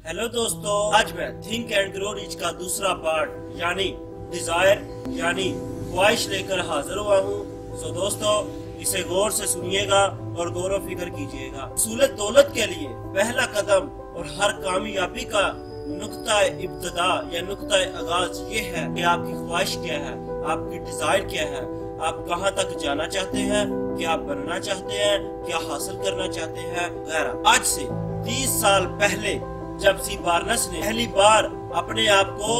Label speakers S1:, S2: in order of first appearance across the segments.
S1: Hello दोस्तों, आज मैं थिंक एंड ग्रो रिच का दूसरा पार्ट यानी डिजायर यानी ख्वाहिश लेकर हाजिर हुआ हूँ। सो दोस्तों, इसे गौर से सुनिएगा और गौर व फिक्र कीजिएगा। उसूल दौलत के लिए पहला कदम और हर कामयाबी का नुक्ता इब्तदा या नुक्ता आगाज ये है कि आपकी ख्वाहिश क्या है, आपकी डिजायर क्या है, आप कहाँ तक जाना चाहते हैं, क्या आप बनना चाहते हैं, क्या हासिल करना चाहते हैं वगैरह। आज से 30 साल पहले जब सी बार्नस ने पहली बार अपने आप को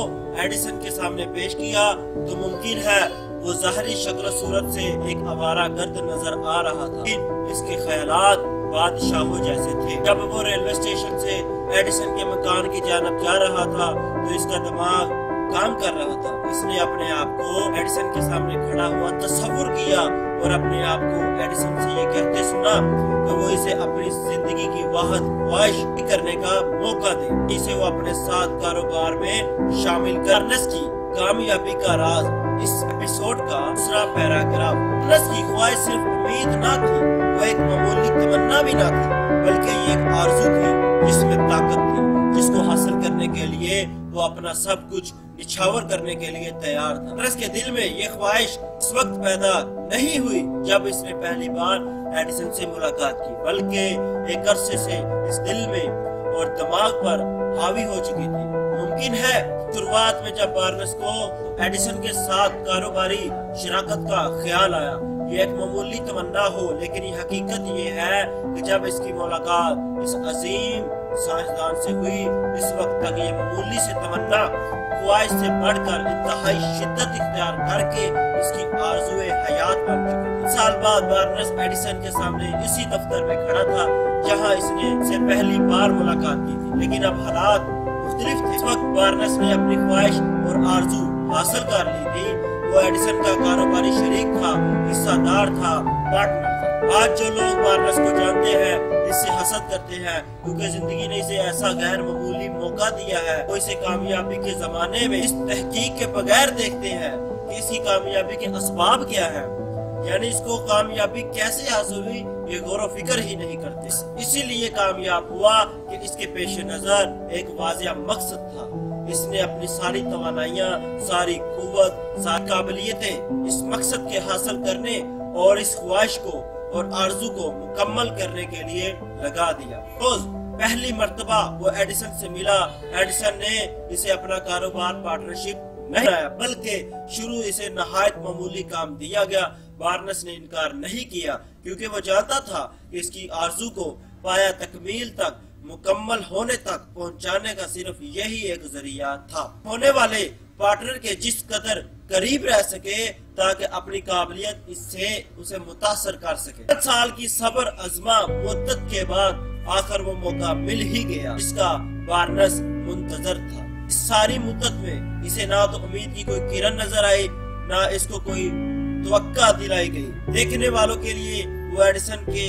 S1: एडिसन के सामने पेश किया तो मुमकिन है वो ज़ाहिरी शक्ल सूरत से एक आवारा गर्द नजर आ रहा था, लेकिन इसके ख्यालात बादशाहों जैसे थे। जब वो रेलवे स्टेशन से एडिसन के मकान की जानब जा रहा था तो इसका दिमाग काम कर रहा था। इसने अपने आप को एडिसन के सामने खड़ा हुआ तस्वुर किया और अपने आप को एडिसन से ये कहते सुना कि वो इसे अपनी जिंदगी की वाहिद ख्वाहिश करने का मौका दे, इसे वो अपने साथ कारोबार में शामिल करने की कामयाबी का राज। इस एपिसोड का दूसरा पैराग्राफ, बार्नस की ख्वाहिश सिर्फ उम्मीद ना थी, वो एक मामूली तमन्ना भी ना थी, बल्कि ये एक आरज़ू थी जिसमें ताकत थी, जिसको हासिल करने के लिए वो अपना सब कुछ निछावर करने के लिए तैयार था। बार्नस के दिल में ये ख्वाहिश उस वक्त पैदा नहीं हुई जब इसने पहली बार एडिसन से मुलाकात की, बल्कि एक अरसे से इस दिल में और दिमाग पर हावी हो चुकी थी। मुमकिन है शुरुआत में जब बार्नस को एडिसन के साथ कारोबारी शराकत का ख्याल आया ये एक मामूली तमन्ना हो, लेकिन ये हकीकत ये है कि जब इसकी मुलाकात इस अजीम साइंसदान से हुई, इस वक्त तक ये मामूली से तमन्ना ख्वाहिश से बढ़कर इंतहाई शिद्दत इख्तियार करके इसकी आरज़ुए हयात बन चुकी थी। साल बाद बार्नस एडिसन के सामने इसी दफ्तर में खड़ा था जहां इसने से पहली बार मुलाकात की थी, लेकिन अब हालात मुख्तलिफ थे। इस वक्त बार्नस ने अपनी ख्वाहिश और आरज़ू हासिल कर ली थी। वो एडिसन का कारोबारी शरीक था, हिस्सादार था, पार्टनर था। आज जो लोग बार्नस को जानते हैं इससे हसद करते हैं क्योंकि जिंदगी ने इसे ऐसा गैर मामूली मौका दिया है। वो इसे कामयाबी के जमाने में इस तहकीक के बगैर देखते हैं कि इसकी कामयाबी के असबाब क्या है, यानी इसको कामयाबी कैसे हासिल हुई ये गौर व फिक्र ही नहीं करते। इसीलिए कामयाब हुआ कि इसके पेश नजर एक वाज़िया मकसद था। इसने अपनी सारी तवानाइयां, सारी कुव्वत, सारी काबिलियतें इस मकसद के हासिल करने और इस ख्वाहिश को और आरज़ू को मुकम्मल करने के लिए लगा दिया। रोज पहली मर्तबा वो एडिसन से मिला, एडिसन ने इसे अपना कारोबार पार्टनरशिप नहीं बनाया, बल्कि शुरू इसे नहायत मामूली काम दिया गया। बार्नस ने इनकार नहीं किया क्योंकि वो जानता था कि इसकी आरज़ू को पाया तकमील तक, मुकम्मल होने तक पहुंचाने का सिर्फ यही एक जरिया था। होने वाले पार्टनर के जिस कदर करीब रह सके ताकि अपनी काबिलियत इससे उसे मुतासर कर सके। 7 साल की सब्र अज़मा मुद्दत के बाद आखिर वो मौका मिल ही गया जिसका बार्नस मुंतजर था। इस सारी मुद्दत में इसे ना तो उम्मीद की कोई किरण नजर आई, ना इसको कोई तवक्का दिलाई गई। देखने वालों के लिए वो एडिसन के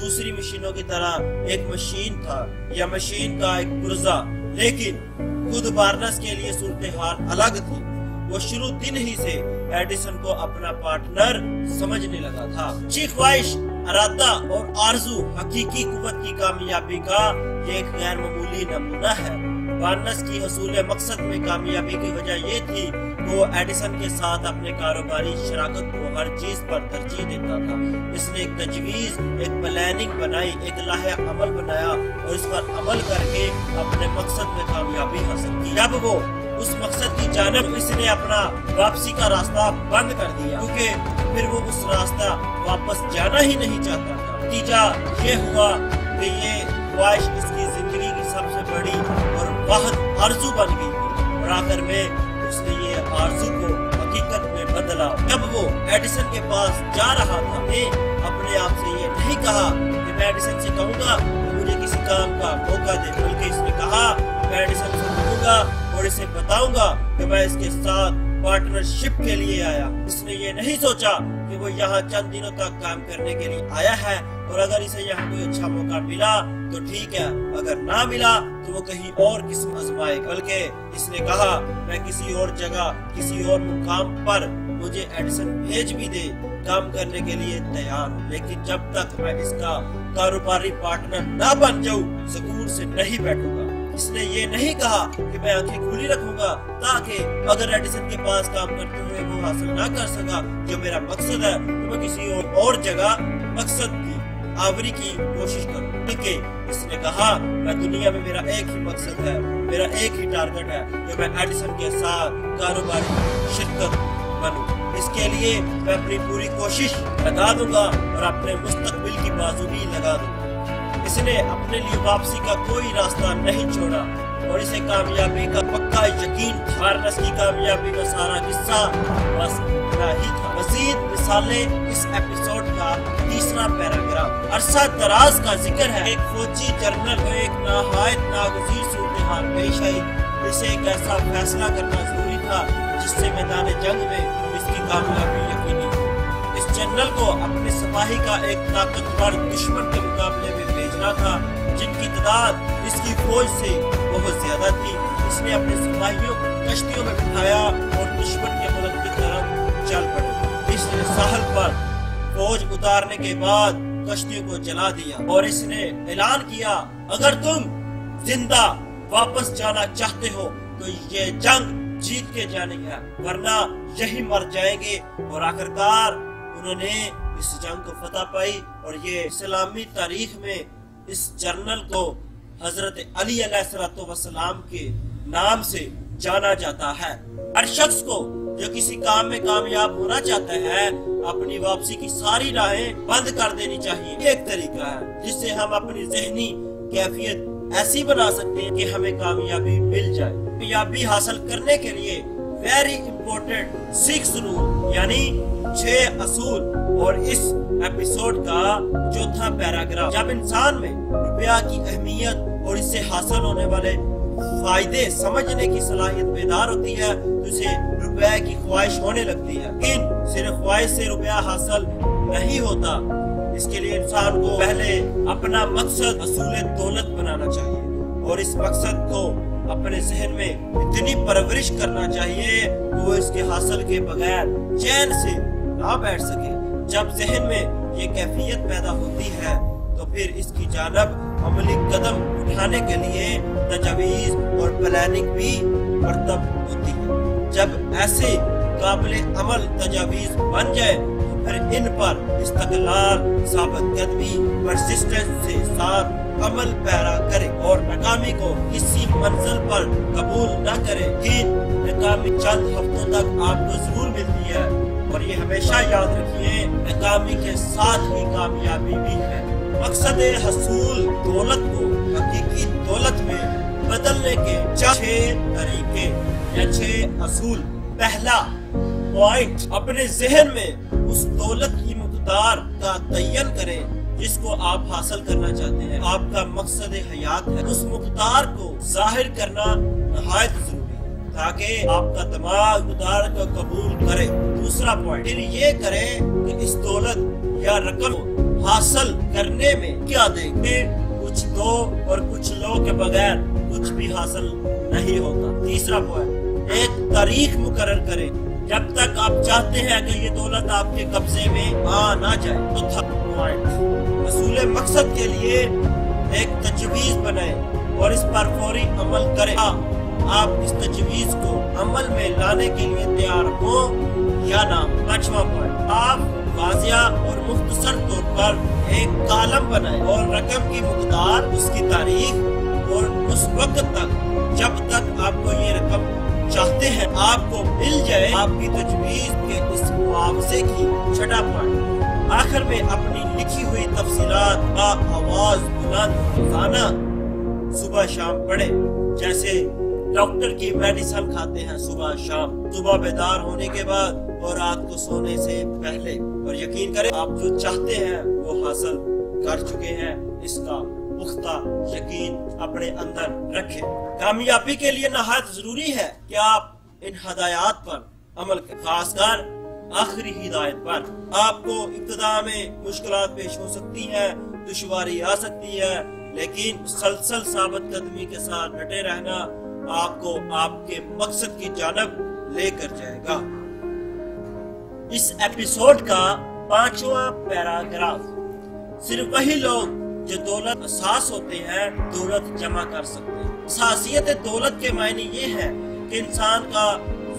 S1: दूसरी मशीनों की तरह एक मशीन था या मशीन का एक पुर्जा, लेकिन खुद बार्नस के लिए सूरत हाल अलग थी। वो शुरू दिन ही से एडिसन को अपना पार्टनर समझने लगा था। अच्छी ख्वाहिश, इरादा और आरज़ू हकीकी कुव्वत की कामयाबी का ये एक गैर मामूली नमूना है। बार्नस की हसूल मकसद में कामयाबी की वजह ये थी वो एडिसन के साथ अपने कारोबारी शराकत को हर चीज पर तरजीह देता था। इसने एक तजवीज, एक प्लानिंग बनाई, एक लाहे अमल बनाया और इस पर अमल करके अपने मकसद में कामयाबी हासिल की। जब वो उस मकसद की जानिब इसने अपना वापसी का रास्ता बंद कर दिया क्योंकि फिर वो उस रास्ता वापस जाना ही नहीं चाहता था। नतीजा ये हुआ कि ये ख्वाहिश इसकी जिंदगी की सबसे बड़ी और वाहिद आरज़ू बन गई थी और आखिर में उसने ये आरज़ू को हकीकत में बदला। जब वो एडिसन के पास जा रहा था ने अपने आप से ये नहीं कहा कि मैं एडिसन से कहूँगा कि मुझे किसी काम का मौका दे, बल्कि इसने कहा मैं एडिसन से कहूँगा और इसे बताऊंगा कि मैं इसके साथ पार्टनरशिप के लिए आया। इसने ये नहीं सोचा कि वो यहाँ चंद दिनों तक काम करने के लिए आया है और अगर इसे यहाँ कोई अच्छा मौका मिला तो ठीक है, अगर ना मिला तो वो कहीं और किस्म आजमाए। बल्कि इसने कहा मैं किसी और जगह, किसी और मुकाम पर मुझे एडिसन भेज भी दे, काम करने के लिए तैयार हूँ, लेकिन जब तक मैं इसका कारोबारी पार्टनर ना बन जाऊँ सुकून से नहीं बैठूंगा। اس نے یہ نہیں کہا کہ میں آنکھیں کھلی رکھوں گا تاکہ اگر ایڈیسن کے پاس کام کرتے ہوئے وہ حاصل نہ کر سکا جو میرا مقصد ہے تو میں کسی اور جگہ مقصد کی آوری کی کوشش کروں، بلکہ اس نے کہا میں دنیا میں میرا ایک ہی مقصد ہے، میرا ایک ہی ٹارگٹ ہے کہ میں ایڈیسن کے ساتھ کاروباری شرکت بنوں۔ اس کے لیے میں اپنی پوری کوشش لگا دوں گا اور اپنے مستقبل کی بازو بھی لگا دوں گا۔ اس نے اپنے لیے واپسی کا کوئی راستہ نہیں چھوڑا اور اسے کامیابی کا پکا یقین تھا۔ مارنس کی کامیابی کا سارا قصہ بس اتنا ہی تھا۔ مزید مثالیں اس ایپیسوڈ کا تیسرا پیراگراف۔ عرصہ دراز کا ذکر ہے، ایک فوجی جنرل کو ایک نہایت ناگزیر صورتحال پیش آئی۔ اسے ایک ایسا فیصلہ کرنا ضروری تھا جس سے میدان جنگ میں اس کی کامیابی یقینی ہو۔ اس جنرل کو اپنے سپاہی کا ایک طاقتور دشمن کے مقابلے میں بھیجنا تھا جن کی تعداد اس کی فوج سے بہت زیادہ تھی۔ اس نے اپنے سپاہیوں کو کشتیوں میں بٹھایا اور دشمن کے ملک کی طرف چل پڑے۔ اس نے ساحل پر فوج اتارنے کے بعد کشتیوں کو جلا دیا اور اس نے اعلان کیا اگر تم زندہ واپس جانا چاہتے ہو تو یہ جنگ جیت کے جانے ہے ورنہ یہی مر جائیں گے۔ اور آخرکار انہوں نے اس جنگ کو فتح پائی اور یہ اسلامی تاریخ میں اس جنرل کو حضرت علی علیہ السلام کے نام سے جانا جاتا ہے۔ ہر شخص کو جو کسی کام میں کامیاب ہونا چاہتا ہے اپنی واپسی کی ساری راہیں بند کر دینی چاہیے۔ ایک طریقہ ہے جس سے ہم اپنی ذہنی کیفیت ایسی بنا سکتے ہیں کہ ہمیں کامیابی مل جائے۔ کامیابی حاصل کرنے کے لیے ویری امپورٹنٹ 6 رول یعنی 6 اصول اور اس ایپیسوڈ کا چوتھا پیراگراف۔ جب انسان میں روپیہ کی اہمیت اور اس سے حاصل ہونے والے فائدے سمجھنے کی صلاحیت بیدار ہوتی ہے تو اسے روپے کی خواہش ہونے لگتی ہے، لیکن صرف خواہش سے روپیہ حاصل نہیں ہوتا۔ اس کے لیے انسان کو پہلے اپنا مقصد اصول دولت بنانا چاہیے اور اس مقصد کو اپنے ذہن میں اتنی پرورش کرنا چاہیے کہ وہ اس کے حاصل کے بغیر چین سے نہ بیٹھ سکے۔ جب ذہن میں یہ کیفیت پیدا ہوتی ہے تو پھر اس کی جانب عملی قدم اٹھانے کے لیے تجویز اور پلاننگ بھی مرتب ہوتی ہے۔ جب ایسے قابل عمل تجاویز بن جائے تو پھر ان پر استقلال، ثابت قدمی، پرسسٹنس سے ساتھ عمل پیرا کرے اور ناکامی کو کسی منزل پر قبول نہ کرے۔ لیکن ناکامی چند ہفتوں تک آپ کو ضرور ملتی ہے اور یہ ہمیشہ یاد رکھیے ناکامی کے ساتھ ہی کامیابی بھی ہے۔ مقصد حصول دولت کو حقیقی دولت میں بدلنے کے 6 طریقے یا 6 اصول۔ پہلا پوائنٹ، اپنے ذہن میں اس دولت کی مقدار کا تعین کریں جس کو آپ حاصل کرنا چاہتے ہیں۔ آپ کا مقصد حیات ہے، اس مقدار کو ظاہر کرنا نہایت ضروری ہے تاکہ آپ کا دماغ مقدار کو قبول کرے۔ دوسرا پوائنٹ، پھر یہ کریں کہ اس دولت یا رقم کو حاصل کرنے میں کیا دیں گے۔ کچھ دو اور کچھ لو کے بغیر کچھ بھی حاصل نہیں ہوتا۔ تیسرا پوائنٹ، ایک تاریخ مقرر کریں جب تک آپ چاہتے ہیں کہ یہ دولت آپ کے قبضے میں آ نہ جائے۔ چوتھا پوائنٹ، حصول مقصد کے لیے ایک تجویز بنائیں اور اس پر فوری عمل کریں۔ آپ اس تجویز کو عمل میں لانے کے لیے تیار ہوں یا نہ۔ پانچواں پوائنٹ، آپ واضح اور مختصر طور پر ایک کالم بنائیں اور رقم کی مقدار، اس کی تاریخ اور اس وقت تک جب تک آپ کو یہ رقم چاہتے ہیں آپ کو مل جائے آپ کی تجویز کے اس معاوضے کی۔ چھٹا پوائنٹ، آخر میں اپنی لکھی ہوئی تفصیلات با آواز بلند روزانہ صبح شام پڑھیں، جیسے ڈاکٹر کی میڈیسن کھاتے ہیں صبح شام، صبح بیدار ہونے کے بعد اور رات کو سونے سے پہلے۔ اور یقین کریں آپ جو چاہتے ہیں وہ حاصل کر چکے ہیں، اس کا پختہ یقین اپنے اندر رکھیں۔ کامیابی کے لیے نہایت ضروری ہے کہ آپ ان ہدایات پر عمل کریں، خاص کر آخری ہدایت پر۔ آپ کو ابتدا میں مشکلات پیش ہو سکتی ہیں، دشواری آ سکتی ہے، لیکن مسلسل ثابت قدمی کے ساتھ ڈٹے رہنا آپ کو آپ کے مقصد کی جانب لے کر جائے گا۔ اس ایپیسوڈ کا 5واں پیراگراف، صرف وہی لوگ جو دولت احساس ہوتے ہیں دولت جمع کر سکتے ہیں۔ حساسیت دولت کے معنی یہ ہے کہ انسان کا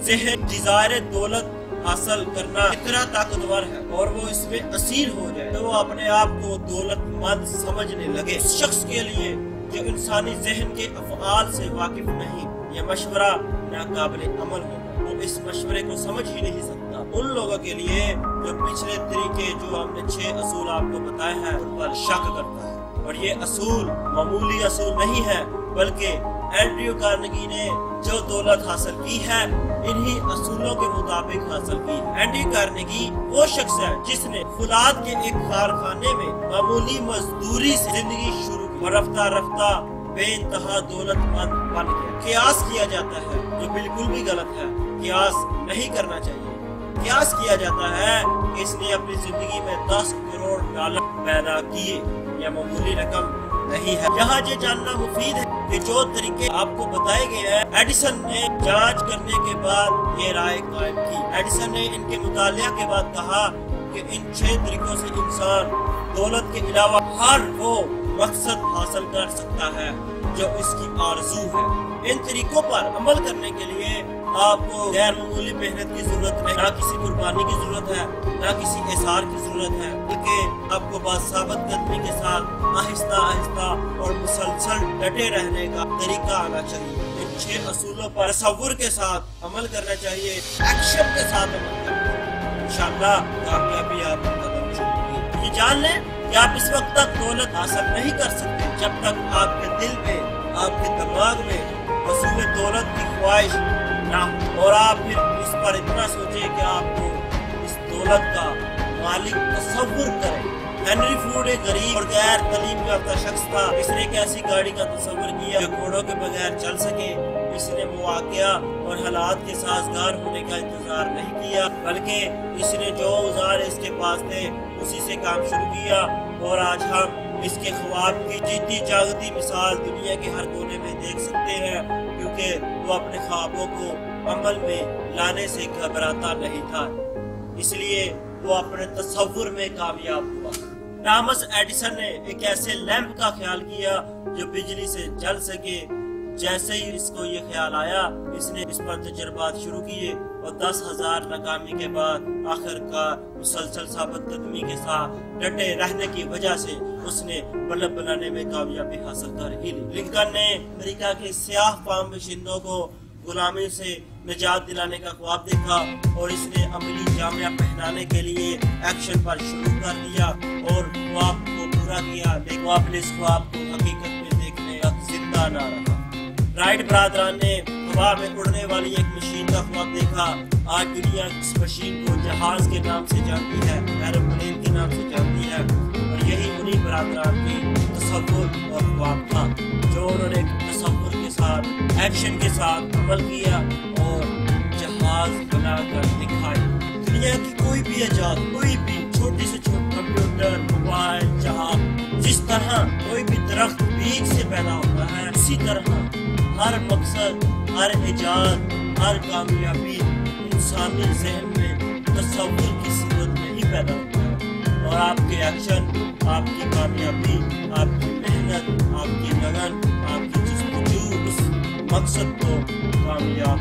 S1: ذہن ڈیزائر دولت حاصل کرنا اتنا طاقتور ہے اور وہ اس میں اسیر ہو جائے تو وہ اپنے آپ کو دولت مند سمجھنے لگے۔ اس شخص کے لیے جو انسانی ذہن کے افعال سے واقف نہیں، یہ مشورہ ناقابل عمل ہوگا، وہ اس مشورے کو سمجھ ہی نہیں سکتا۔ ان لوگوں کے لیے جو پچھلے طریقے جو ہم نے 6 اصول آپ کو بتائے ہیں ان پر شک کرتا ہے، اور یہ اصول معمولی اصول نہیں ہے بلکہ اینڈریو کارنیگی نے جو دولت حاصل کی ہے انہی اصولوں کے مطابق حاصل کی ہے۔ اینڈریو کارنیگی وہ شخص ہے جس نے فولاد کے ایک کارخانے میں معمولی مزدوری سے زندگی شروع کی اور رفتہ رفتہ بے انتہا دولت مند بن گیا۔ قیاس کیا جاتا ہے جو بالکل بھی غلط ہے، قیاس نہیں کرنا چاہیے۔ قیاس کیا جاتا ہے کہ اس نے اپنی زندگی میں 10 کروڑ ڈالر پیدا کیے، یہ معمولی رقم نہیں ہے۔ یہاں یہ جاننا مفید ہے کہ جو طریقے آپ کو بتائے گئے ہیں ایڈیسن نے جانچ کرنے کے بعد یہ رائے قائم کی۔ ایڈیسن نے ان کے مطالعہ کے بعد کہا کہ ان 6 طریقوں سے انسان دولت کے علاوہ ہر وہ مقصد حاصل کر سکتا ہے جو اس کی آرزو ہے۔ ان طریقوں پر عمل کرنے کے لیے آپ کو غیر معمولی محنت کی ضرورت ہے، نہ کسی قربانی کی ضرورت ہے، نہ کسی احسار کی ضرورت ہے، بلکہ آپ کو باثابت قدمی کے ساتھ آہستہ آہستہ اور مسلسل ڈٹے رہنے کا طریقہ آنا چاہیے۔ ان 6 اصولوں پر تصور کے ساتھ عمل کرنا چاہیے، ایکشن کے ساتھ عمل کرنا چاہیے۔ انشاءاللہ کامیابی آپ کا قدم چومے گی۔ یہ جان لیں کہ آپ اس وقت تک دولت حاصل نہیں کر سکتے جب تک آپ کے دل میں، آپ کے دماغ میں حصول دولت کی خواہش نہ ہو، اور آپ پھر اس پر اتنا سوچیں کہ آپ کو اس دولت کا مالک تصور کریں۔ ہنری فورڈ ایک غریب اور غیر تعلیم یافتہ شخص تھا۔ اس نے ایک ایسی گاڑی کا تصور کیا جو گھوڑوں کے بغیر چل سکے۔ اس نے مواقع اور حالات کے سازگار ہونے کا انتظار نہیں کیا بلکہ اس نے جو اوزار اس کے پاس تھے اسی سے کام شروع کیا، اور آج ہم اس کے خواب کی جیتی جاگتی مثال دنیا کے ہر کونے میں دیکھ سکتے ہیں، کیونکہ وہ اپنے خوابوں کو عمل میں لانے سے گھبراتا نہیں تھا، اس لیے وہ اپنے تصور میں کامیاب ہوا۔ تھامس ایڈیسن نے ایک ایسے لیمپ کا خیال کیا جو بجلی سے جل سکے۔ جیسے ہی اس کو یہ خیال آیا اس نے اس پر تجربات شروع کیے، اور 10,000 ناکامی کے بعد آخر کار مسلسل ثابت قدمی کے ساتھ ڈٹے رہنے کی وجہ سے اس نے بلب بنانے میں کامیابی حاصل کر ہی لی۔ لنکن نے امریکہ کے سیاہ فام باشندوں کو غلامی سے نجات دلانے کا خواب دیکھا، اور اس نے عملی جامعہ پہنانے کے لیے ایکشن پر شروع کر دیا اور خواب کو پورا کیا، لیکن وہ اپنے اس خواب کو حقیقت میں دیکھنے تک زندہ نہ رہا۔ رائٹ برادران نے ہوا میں اڑنے والی ایک مشین کا خواب دیکھا۔ آج دنیا اس مشین کو جہاز کے نام سے جانتی ہے، ایروپلین کے نام سے جانتی ہے، اور یہی انہی برادران کی تصور اور خواب تھا جو انہوں نے تصور کے ساتھ ایکشن کے ساتھ عمل کیا اور جہاز بنا کر دکھائی۔ دنیا کی کوئی بھی ایجاد، کوئی بھی چھوٹی سے چھوٹی کمپیوٹر، موبائل، جہاز، جس طرح کوئی بھی درخت بیج سے پیدا ہوتا ہے اسی طرح ہر مقصد، ہر ایجاد، ہر کامیابی انسانی ذہن میں تصور کی صورت میں ہی پیدا ہوتا ہے، اور آپ کے ایکشن، آپ کی کامیابی، آپ کی محنت، آپ کی لگن، آپ کی جستجو اس مقصد کو کامیاب۔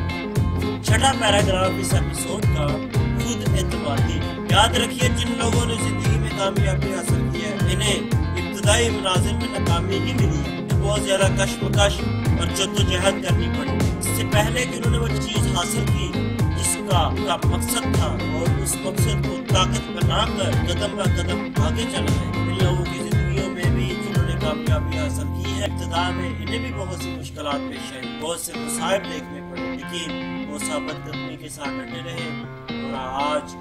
S1: 6واں پیراگراف اس ایپیسوڈ کا خود اعتمادی۔ یاد رکھیے جن لوگوں نے زندگی میں کامیابی حاصل کی ہے انہیں ابتدائی منازل میں ناکامی ہی ملی ہے، بہت زیادہ کشمکش اور جدوجہد کرنی پڑی اس سے پہلے کہ انہوں نے وہ چیز حاصل کی جس کا مقصد تھا، اور اس مقصد کو طاقت بنا کر قدم بہ قدم آگے چل رہے ہیں۔ ان لوگوں کی زندگیوں میں بھی جنہوں نے کامیابی حاصل کی ہے ابتدا میں انہیں بھی بہت سی مشکلات پیش آئی، بہت سے مصائب دیکھنے پڑے، لیکن وہ ثابت قدمی کے ساتھ ڈٹے رہے، اور آج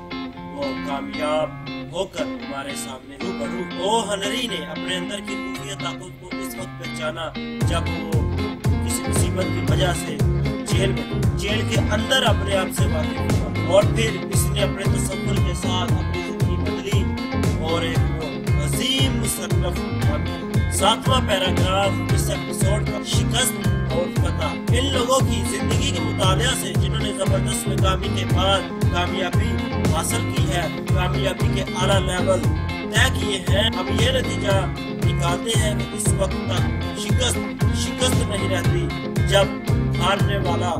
S1: وہ کامیاب ہو کر ہمارے سامنے روبرو۔ او ہنری نے اپنے اندر کی خفیہ طاقت کو اس وقت پہچانا جب وہ کسی مصیبت کی وجہ سے جیل کے اندر اپنے آپ سے واقف ہوا، اور پھر اس نے اپنے تصور کے ساتھ اپنی زندگی بدلی اور ایک وہ عظیم مصنف بن۔ 7واں پیراگراف اس ایپیسوڈ کا شکست اور فتح۔ ان لوگوں کی زندگی کے مطالعہ سے جنہوں نے زبردست ناکامی کے بعد کامیابی حاصل کی ہے، کامیابی کے اعلیٰ لیول طے کیے ہیں، ہم یہ نتیجہ نکالتے ہیں کہ اس وقت تک शिकस्त नहीं रहती जब हारने वाला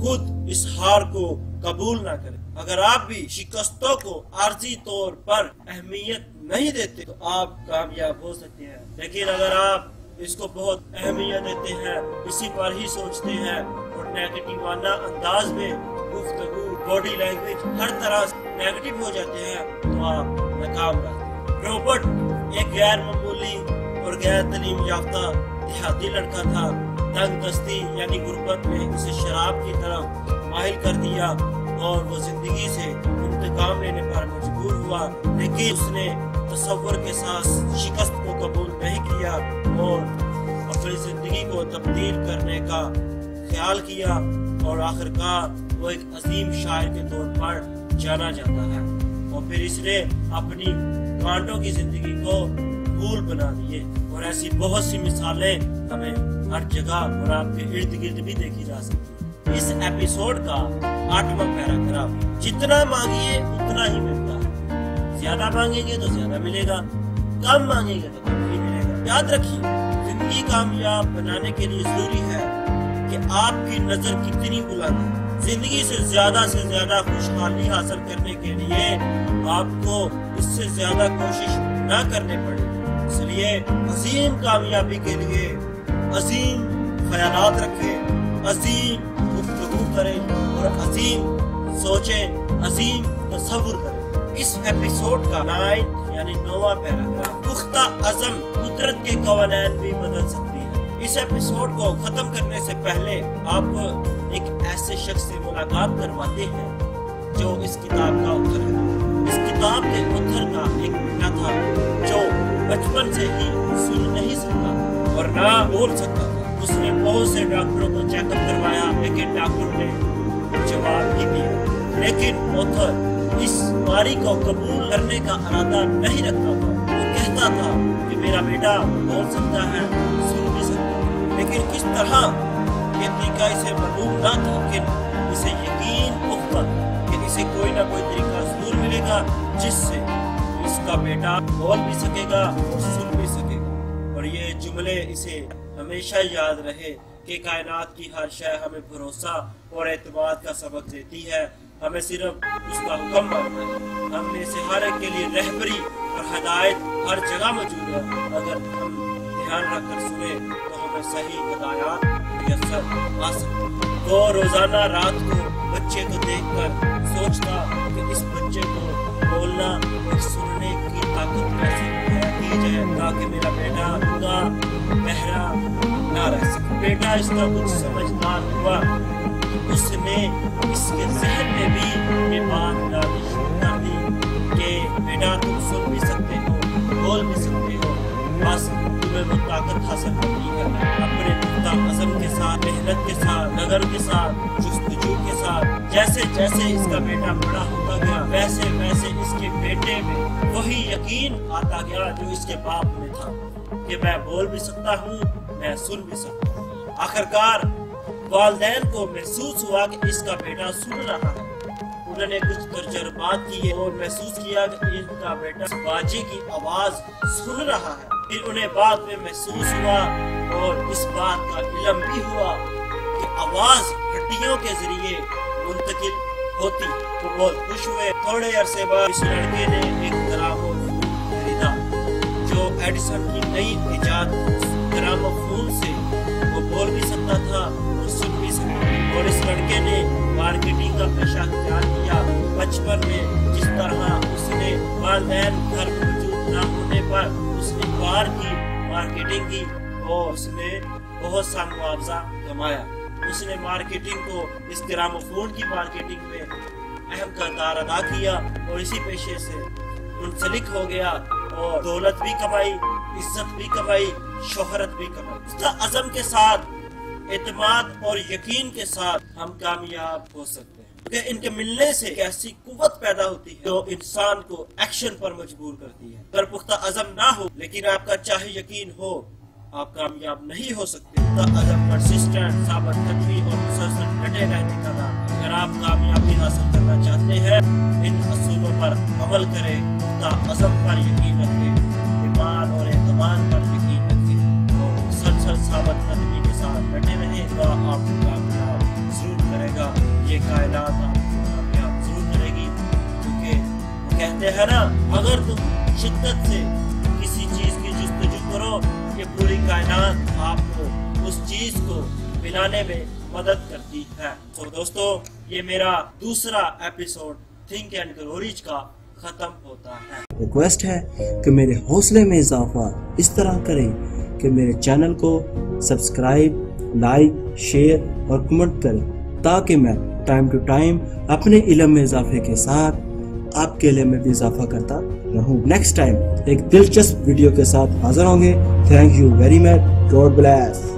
S1: खुद इस हार को कबूल ना करे। अगर आप भी शिकस्तों को आर्जी तौर पर अहमियत नहीं देते तो आप कामयाब हो सकते हैं, लेकिन अगर आप इसको बहुत अहमियत देते हैं, इसी पर ही सोचते हैं और नेगेटिवाना अंदाज में गुफ्तगू, बॉडी लैंग्वेज हर तरह से नेगेटिव हो जाते हैं तो आप नाकाम रहते हैं। रॉबर्ट एक गैर मामूली और गैर तालीम याफ्ता देहाती लड़का था। तंग दस्ती यानी गुर्बत में उसे शराब की तरफ माहिल कर दिया और वो जिंदगी से इंतकाम लेने पर मजबूर हुआ, लेकिन उसने तसव्वुर के साथ शिकस्त को कबूल नहीं किया और अपनी जिंदगी को तब्दील करने का ख्याल किया और आखिरकार वो एक अजीम शायर के तौर पर जाना जाता है। और फिर इसने अपनी कांटों की जिंदगी को फूल बना दिए और ऐसी बहुत सी मिसालें हमें हर जगह और आपके इर्द गिर्द भी देखी जा सकती है। इस एपिसोड का 8वां पैराग्राफ, जितना मांगिए उतना ही मिलता है, ज्यादा मांगेंगे तो ज्यादा मिलेगा, कम मांगेंगे तो कम ही मिलेगा। याद रखिए, जिंदगी कामयाब बनाने के लिए जरूरी है कि आपकी नजर कितनी बुलंद है। जिंदगी से ज्यादा खुशहाली हासिल करने के लिए आपको इससे ज्यादा कोशिश न करनी पड़े। इसलिए अजीम कामयाबी के लिए अजीम ख्यालात रखें, अजीम गुफ्तगू करें और अजीम सोचें, अजीम तसव्वुर करें। इस एपिसोड का 9 यानी 9वां पैराग्राफ, पुख्ता अज़म कुदरत के कवानीन भी बदल सकती है। इस एपिसोड को खत्म करने से पहले आपको एक ऐसे शख्स से मुलाकात करवाते हैं जो इस किताब का ऑथर है। इस किताब के ऑथर का एक बेटा था जो बचपन से ही सुन नहीं सकता और ना बोल सकता था। उसने बहुत से डॉक्टरों को चेकअप करवाया, लेकिन डॉक्टर ने जवाब ही दिया। लेकिन ऑथर इस बीमारी को कबूल करने का इरादा नहीं रखता था। वो कहता था कि मेरा बेटा बोल सकता है, सुन भी सकता है, लेकिन किस तरह ये तरीका इसे मालूम न था। लेकिन इसे यकीन पुख्ता कि इसे कोई ना कोई तरीका जरूर मिलेगा जिससे इसका बेटा बोल भी सकेगा और सुन भी सकेगा। और ये जुमले इसे हमेशा याद रहे कि कायनात की हर शय हमें भरोसा और एतमाद का सबक देती है। हमें सिर्फ उसका हुक्म मानना है। हम में से हर एक के लिए रहबरी और हदायत हर जगह मौजूद है। अगर हम ध्यान रखकर सुने तो हमें सही हिदायत मुयस्सर आ सकती है। तो रोजाना रात को बच्चे को देखकर सोचता कि इस बच्चे को बोलना और सुनने की ताकत कैसे की जाए ताकि मेरा बेटा खुदा बहरा ना रह सके। बेटा इसका कुछ समझदार हुआ, उसने इसके जहन में भी ये बात डालनी शुरू कर दी कि बेटा तुम सुन भी सकते हो, बोल भी सकते हो, बस तुम्हें वो ताकत हासिल करनी है। अपने पुख्ता अज़म के साथ, मेहनत के साथ, लगन के साथ, जुस्तजू के साथ। जैसे जैसे इसका बेटा बड़ा होता गया वैसे वैसे इसके बेटे में वही यकीन आता गया जो इसके बाप में था कि मैं बोल भी सकता हूँ, मैं सुन भी सकता हूँ। आखिरकार वालिदैन को महसूस हुआ कि इसका बेटा सुन रहा है। उन्होंने कुछ तजर्बात किए और महसूस किया कि इनका बेटा बाजे की आवाज सुन रहा है। फिर उन्हें बाद में महसूस हुआ और इस बात का इल्म भी हुआ कि आवाज हड्डियों के जरिए मुंतकिल होती। तो बहुत खुश हुए। थोड़े अरसे बाद इस लड़के ने एक ग्रामोफोन खरीदा जो एडिसन की नई इजाद। ग्रामोफोन से वो बोल भी सकता था और सुन भी सकता था। और इस लड़के ने मार्केटिंग का पेशा इख्तियार किया। बचपन में जिस तरह उसने वालिदैन घर मौजूद न होने पर उसने कार की मार्केटिंग की और उसने बहुत सा मुआवजा कमाया। उसने मार्केटिंग को, इस ग्रामोफोन की मार्केटिंग में अहम किरदार अदा किया और इसी पेशे से मुंसलिक हो गया और दौलत भी कमाई, इज्जत भी कमाई, शोहरत भी कमाई। उसका अज़म के साथ, एतमाद और यकीन के साथ हम कामयाब हो सकते हैं। क्योंकि इनके मिलने से ऐसी कुव्वत पैदा होती है जो इंसान को एक्शन पर मजबूर करती है। अगर पुख्ता अज़म ना हो लेकिन आपका चाहे यकीन हो, आप कामयाब नहीं हो सकते। अज़म परसिस्टेंट, साबित कदमी और मुसलसल डटे रहने का नाम है। अगर आप कामयाबी हासिल करना चाहते हैं, इन असूलों पर अमल करें, अज़म पर यकीन रखें, ईमान और एतमान पर यकीन रखें और मुसलसल साबित कदमी के साथ डटे रहे तो आपको कामयाब जरूर करेगा। ये कायनात आपको कामयाब जरूर करेगी, क्योंकि कहते हैं ना, अगर तुम शिद्दत से किसी चीज की जुस्तजू करो, ये पूरी कायनात आपको उस चीज को बनाने में मदद करती है। तो दोस्तों, ये मेरा दूसरा episode think and grow rich का खत्म होता है।
S2: रिक्वेस्ट है कि मेरे हौसले में इजाफा इस तरह करें कि मेरे चैनल को सब्सक्राइब, लाइक, शेयर और कमेंट करें, ताकि मैं टाइम टू टाइम अपने इल्म में इजाफे के साथ आपके इल्म में भी इजाफा करता रहूं। नेक्स्ट टाइम एक दिलचस्प वीडियो के साथ हाजिर होंगे। Thank you very much. God bless.